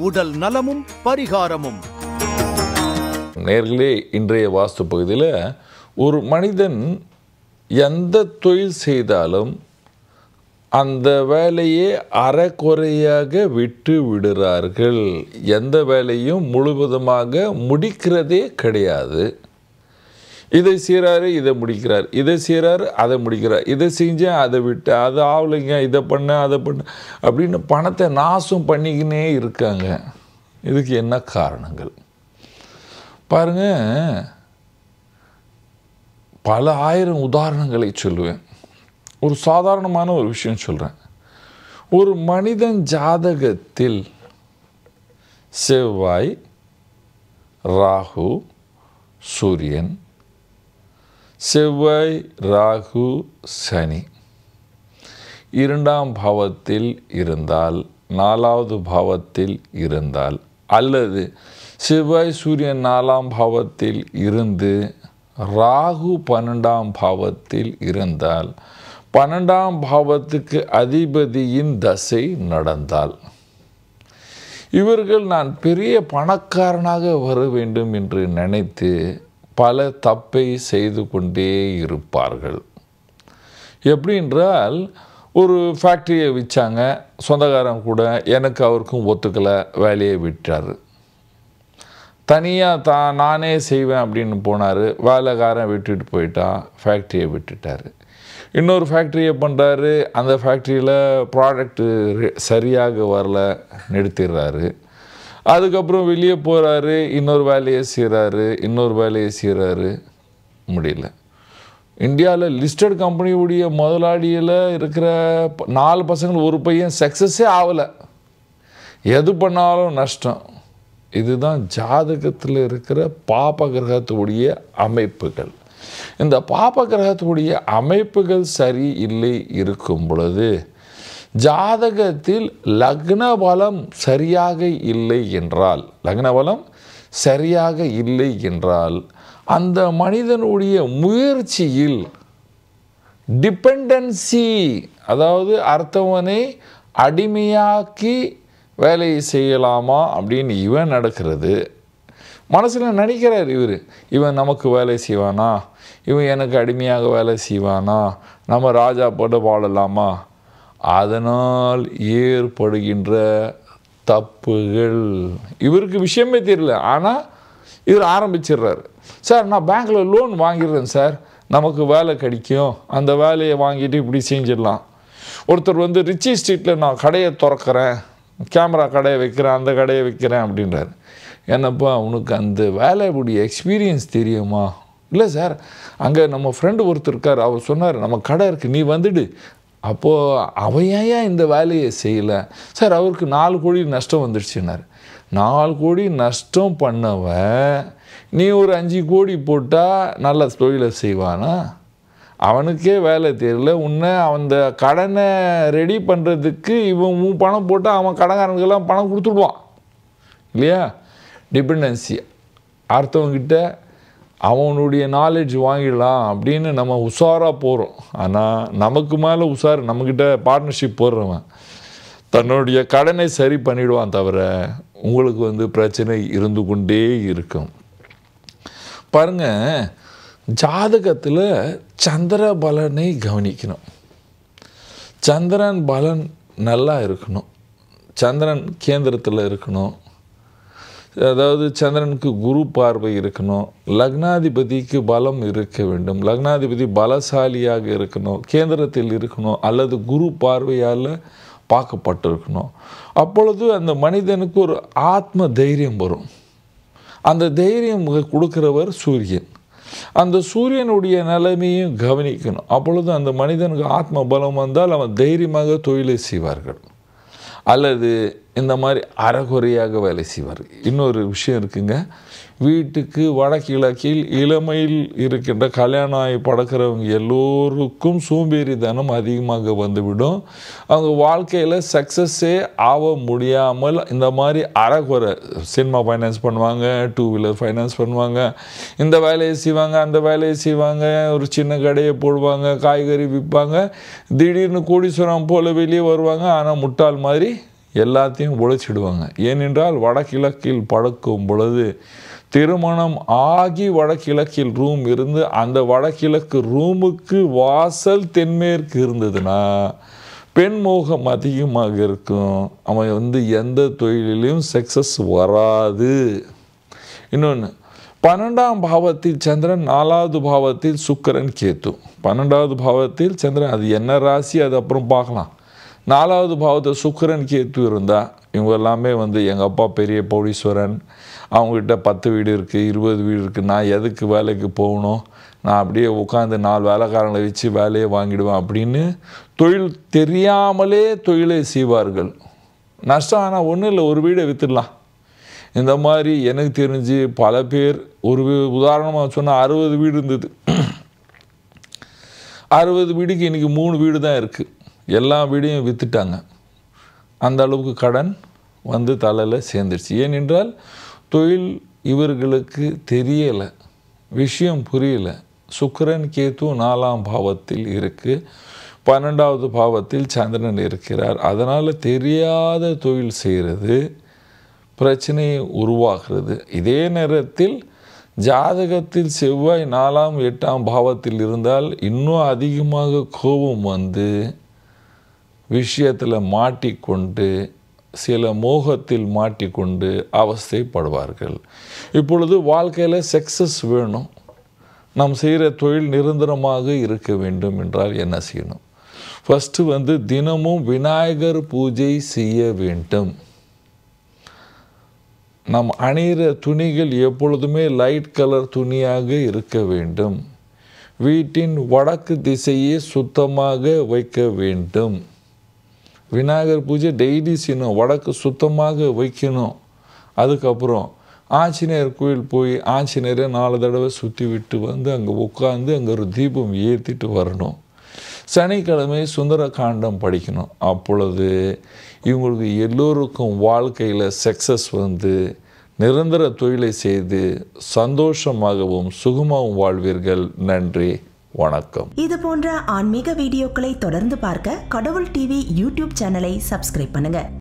உடல் நலமும் பரிகாரமும். நேர்களே, இன்றைய வாஸ்து பகுதியில் ஒரு மனிதன் எந்த தொழில் செய்தாலும் அந்த வேலையை அறக்குறையாக விட்டு விடுறார்கள். எந்த வேலையும் முழுவதுமாக முடிக்கிறதே கிடையாது. இதை செய்கிறாரு, இதை முடிக்கிறார், இதை செய்கிறாரு, அதை முடிக்கிறார், இதை செஞ்சேன், அதை விட்டு, அது ஆகலைங்க, இதை பண்ண, அதை பண்ண அப்படின்னு பணத்தை நாசம் பண்ணிக்கினே இருக்காங்க. இதுக்கு என்ன காரணங்கள் பாருங்க. பல ஆயிரம் உதாரணங்களை சொல்லுவேன். ஒரு சாதாரணமான ஒரு விஷயம் சொல்கிறேன். ஒரு மனிதன் ஜாதகத்தில் செவ்வாய், ராகு, சூரியன், செவ்வாய், ராகு, சனி இரண்டாம் பாவத்தில் இருந்தால், நாலாவது பாவத்தில் இருந்தால், அல்லது செவ்வாய் சூரியன் 4ஆம் பாவத்தில் இருந்து ராகு 12ஆம் பாவத்தில் இருந்தால், 12ஆம் பாவத்துக்கு அதிபதியின் தசை நடந்தால், இவர்கள் நான் பெரிய பணக்காரனாக வர வேண்டும் என்று நினைத்து பல தப்பை செய்து கொண்டே இருப்பார்கள். எப்படி என்றால், ஒரு ஃபேக்ட்ரியை விற்றாங்க, சொந்தக்காரன் கூட எனக்கு அவருக்கும் ஒத்துக்கலை, வேலையை விட்டார். தனியாக நானே செய்வேன் அப்படின்னு போனார், வேலைக்காரன் விட்டுட்டு போயிட்டான், ஃபேக்ட்ரியை விட்டுட்டார். இன்னொரு ஃபேக்ட்ரியை பண்ணுறாரு, அந்த ஃபேக்ட்ரியில் ப்ராடக்ட்டு சரியாக வரல, நிறுத்திடுறாரு. அதுக்கப்புறம் வெளியே போகிறாரு, இன்னொரு வேலையை செய்கிறாரு, முடியல. இந்தியாவில் லிஸ்டட் கம்பெனியுடைய முதலாளியில் இருக்கிற 4 பசங்கள் ஒரு பையன் சக்ஸஸே ஆகலை. எது பண்ணாலும் நஷ்டம். இதுதான் ஜாதகத்தில் இருக்கிற பாப கிரகத்துடைய அமைப்புகள். இந்த பாப கிரகத்துடைய அமைப்புகள் சரி இல்லை இருக்கும் பொழுது, ஜாதகத்தில் லக்ன பலம் சரியாக இல்லை என்றால், அந்த மனிதனுடைய முயற்சியில் டிபெண்டன்சி, அதாவது அடுத்தவனை அடிமையாக்கி வேலையை செய்யலாமா அப்படின்னு இவன் நடக்கிறது. மனசில் நினைக்கிறார், இவன் நமக்கு வேலை செய்வானா, இவன் எனக்கு அடிமையாக வேலை செய்வானா, நம்ம ராஜா போட்டு வாழலாமா, அதனால் ஏற்படுகின்ற தப்புகள். இவருக்கு விஷயமே தெரியல, ஆனால் இவர் ஆரம்பிச்சிடுறாரு. சார், நான் பேங்க்கில் லோன் வாங்கிடுறேன் சார், நமக்கு வேலை கிடைக்கும், அந்த வேலையை வாங்கிட்டு இப்படி செஞ்சிடலாம். ஒருத்தர் ரிச்சி ஸ்ட்ரீட்டில் நான் கடையை திறக்கிறேன், கேமரா கடையை வைக்கிறேன், அந்த கடையை வைக்கிறேன் அப்படின்றார். என்னப்பா, உனக்கு அந்த வேலையுடைய எக்ஸ்பீரியன்ஸ் தெரியுமா? இல்லை சார், அங்கே நம்ம ஃப்ரெண்டு ஒருத்தர் இருக்கார், அவர் சொன்னார் நம்ம கடை இருக்குது, நீ வந்துடு. அப்போது அவன் ஏன் இந்த வேலையை செய்யலை? சார், அவருக்கு 4 கோடி நஷ்டம் வந்துடுச்சுன்னார். 4 கோடி நஷ்டம் பண்ணவன் நீ ஒரு 5 கோடி போட்டால் நல்ல தொழிலை செய்வானா? அவனுக்கே வேலை தெரியல. உன்னை அந்த கடனை ரெடி பண்ணுறதுக்கு இவன் பணம் போட்டால் அவன் கடன்காரனுக்கெல்லாம் பணம் கொடுத்துடுவான் இல்லையா? டிபெண்டன்சி. அடுத்தவங்கிட்ட அவனுடைய நாலேஜ் வாங்கிடலாம் அப்படின்னு நம்ம உஷாராக போகிறோம். ஆனால் நமக்கு மேலே உஷார் நம்மக்கிட்ட பார்ட்னர்ஷிப் போடுறவன் தன்னுடைய கடனை சரி பண்ணிவிடுவான், தவிர உங்களுக்கு பிரச்சனை இருந்து கொண்டே இருக்கும். பாருங்கள், ஜாதகத்தில் சந்திர பலனை கவனிக்கணும். சந்திரன் பலன் நல்லா இருக்கணும், சந்திரன் கேந்திரத்தில் இருக்கணும், அதாவது சந்திரனுக்கு குரு பார்வை இருக்கணும், லக்னாதிபதிக்கு பலம் இருக்க வேண்டும், லக்னாதிபதி பலசாலியாக இருக்கணும், கேந்திரத்தில் இருக்கணும், அல்லது குரு பார்வையால் பார்க்கப்பட்டிருக்கணும். அப்பொழுது அந்த மனிதனுக்கு ஒரு ஆத்ம தைரியம் வரும். அந்த தைரியம் கொடுக்கிறவர் சூரியன். அந்த சூரியனுடைய நிலைமையும் கவனிக்கணும். அப்பொழுது அந்த மனிதனுக்கு ஆத்ம பலம் வந்தால் அவன் தைரியமாக தொழிலை செய்வார்கள், அல்லது இந்த மாதிரி அறகுறையாக வேலை செய்வார். இன்னொரு விஷயம் இருக்குங்க, வீட்டுக்கு வடகிழக்கில் இளமையில் இருக்கின்ற கல்யாணம் ஆகி படக்கிறவங்க எல்லோருக்கும் சோம்பேறித்தனம் அதிகமாக வந்துவிடும். அவங்க வாழ்க்கையில் சக்ஸஸே ஆக முடியாமல் இந்த மாதிரி அறகுறை சினிமா ஃபைனான்ஸ் பண்ணுவாங்க, 2 வீலர் ஃபைனான்ஸ் பண்ணுவாங்க, இந்த வேலையை செய்வாங்க, அந்த வேலையை செய்வாங்க, ஒரு சின்ன கடையை போடுவாங்க, காய்கறி விற்பாங்க, திடீர்னு கோடீஸ்வரம் போல் வெளியே வருவாங்க. ஆனால் முட்டாள் மாதிரி எல்லாத்தையும் ஒழிச்சிடுவாங்க. ஏனென்றால் வடகிழக்கில் படுக்கும் பொழுது திருமணம் ஆகி வடகிழக்கில் ரூம் இருந்து அந்த வடகிழக்கு ரூமுக்கு வாசல் தென்மேற்கு இருந்ததுன்னா பெண் மோகம் அதிகமாக இருக்கும். அவன் எந்த தொழிலையும் சக்ஸஸ் வராது. இன்னொன்று, 12ஆம் பாவத்தில் சந்திரன், 4வது பாவத்தில் சுக்கிரன் கேத்து. 12வது பாவத்தில் சந்திரன், அது என்ன ராசி அது அப்புறம் பார்க்கலாம். 4வது பாவத்தில் சுக்கிரன் கேத்து இருந்தால் இவங்க எல்லாமே எங்கள் அப்பா பெரிய கோடீஸ்வரன், அவங்ககிட்ட 10 வீடு இருக்குது, 20 வீடு இருக்குது, நான் எதுக்கு வேலைக்கு போகணும், நான் அப்படியே உட்காந்து 4 வேலைக்காரங்களை வச்சு வேலையை வாங்கிடுவேன் அப்படின்னு தொழில் தெரியாமலே தொழிலை செய்வார்கள். நஷ்டம் ஆனால் ஒன்றும் இல்லை, ஒரு வீடை விற்றுடலாம். இந்த மாதிரி எனக்கு தெரிஞ்சு பல பேர், ஒரு உதாரணமாக சொன்னால் 60 வீடு இருந்தது, 60 வீடுக்கு இன்றைக்கி 3 வீடு தான் இருக்குது. எல்லா வீடையும் விற்றுட்டாங்க. அந்த அளவுக்கு கடன் தலையில் சேர்ந்துருச்சு. ஏனென்றால் தொழில் இவர்களுக்கு தெரியலை, விஷயம் புரியலை. சுக்கிரன் கேத்து 4ஆம் பாவத்தில் இருக்குது, 12வது பாவத்தில் சந்திரன் இருக்கிறார். அதனால் தெரியாத தொழில் செய்கிறது, பிரச்சனையை உருவாகிறது. இதே நேரத்தில் ஜாதகத்தில் செவ்வாய் 4ஆம் 8ஆம் பாவத்தில் இருந்தால் இன்னும் அதிகமாக கோபம் விஷயத்தில் மாட்டிக்கொண்டு சில மோகத்தில் மாட்டிக்கொண்டு அவஸ்தைப்படுவார்கள். இப்பொழுது வாழ்க்கையில் சக்ஸஸ் வேணும், நாம் செய்கிற தொழில் நிரந்தரமாக இருக்க வேண்டும் என்றால் என்ன செய்யணும்? ஃபஸ்ட்டு தினமும் விநாயகர் பூஜை செய்ய வேண்டும். நம் அணிகிற துணிகள் எப்பொழுதுமே லைட் கலர் துணியாக இருக்க வேண்டும். வீட்டின் வடக்கு திசையை சுத்தமாக வைக்க வேண்டும். விநாயகர் பூஜை டெய்லி செய்யணும், வடக்கு சுத்தமாக வைக்கணும். அதுக்கப்புறம் ஆஞ்சநேயர் கோயில் போய் ஆஞ்சநேயரை 4 தடவை சுற்றி விட்டு அங்கே உட்காந்து அங்கே ஒரு தீபம் ஏற்றிட்டு வரணும். சனிக்கிழமை சுந்தரகாண்டம் படிக்கணும். அப்பொழுது இவங்களுக்கு எல்லோருக்கும் வாழ்க்கையில் சக்ஸஸ் நிரந்தர தொழிலை செய்து சந்தோஷமாகவும் சுகமாகவும் வாழ்வீர்கள். நன்றி, வணக்கம். இது போன்ற ஆன்மீக வீடியோக்களை தொடர்ந்து பார்க்க கடவுள் டிவி யூடியூப் சேனலை சப்ஸ்கிரைப் பண்ணுங்க.